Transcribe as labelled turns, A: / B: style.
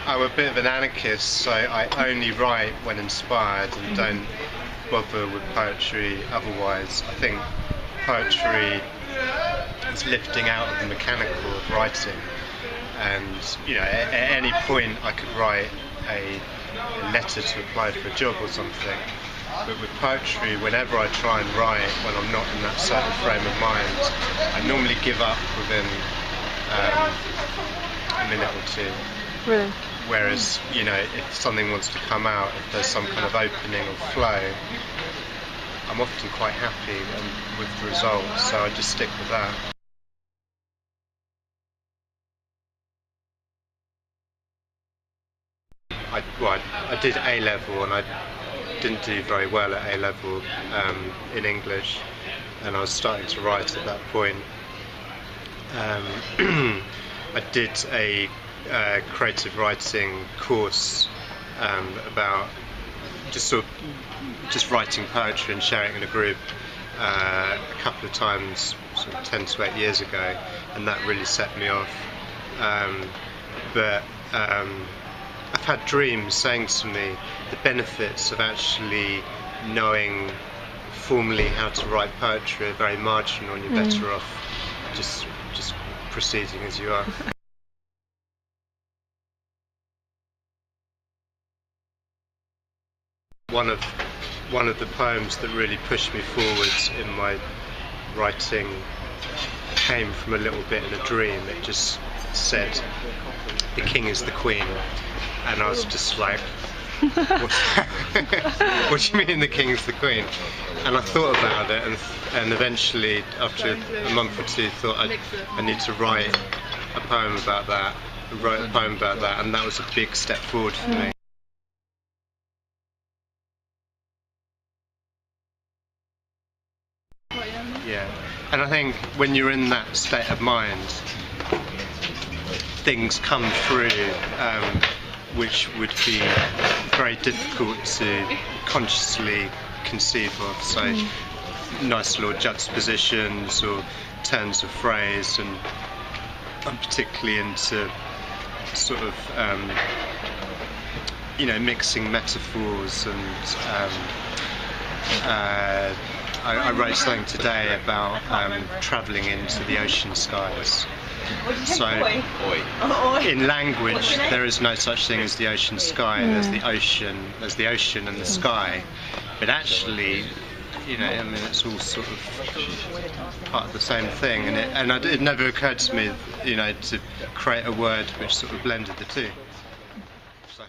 A: I'm a bit of an anarchist, so I only write when inspired and don't bother with poetry otherwise. I think poetry is lifting out of the mechanical of writing, and at any point I could write a letter to apply for a job or something. But with poetry, whenever I try and write when I'm not in that certain frame of mind, I normally give up within a minute or two.
B: Really?
A: Whereas, if something wants to come out, if there's some kind of opening or flow, I'm often quite happy with the results, so I just stick with that. I did A-level and I didn't do very well at A-level in English, and I was starting to write at that point. I did a creative writing course about just writing poetry and sharing it in a group a couple of times, sort of 10 to 8 years ago, and that really set me off. But I've had dreams saying to me the benefits of actually knowing formally how to write poetry are very marginal, and you're better off just proceeding as you are. One of the poems that really pushed me forwards in my writing came from a little bit in a dream. It just said, "The king is the queen," and I was just like, what do you mean the king is the queen? And I thought about it, and eventually, after a month or two, thought I need to write a poem about that. I wrote a poem about that, and that was a big step forward for me. Yeah, and I think when you're in that state of mind, things come through which would be very difficult to consciously conceive of. So nice little juxtapositions or turns of phrase, and I'm particularly into sort of mixing metaphors, and I wrote something today about travelling into the ocean skies. So in language there is no such thing as the ocean sky. There's the ocean and the sky, but actually it's all sort of part of the same thing, and it never occurred to me to create a word which sort of blended the two. So.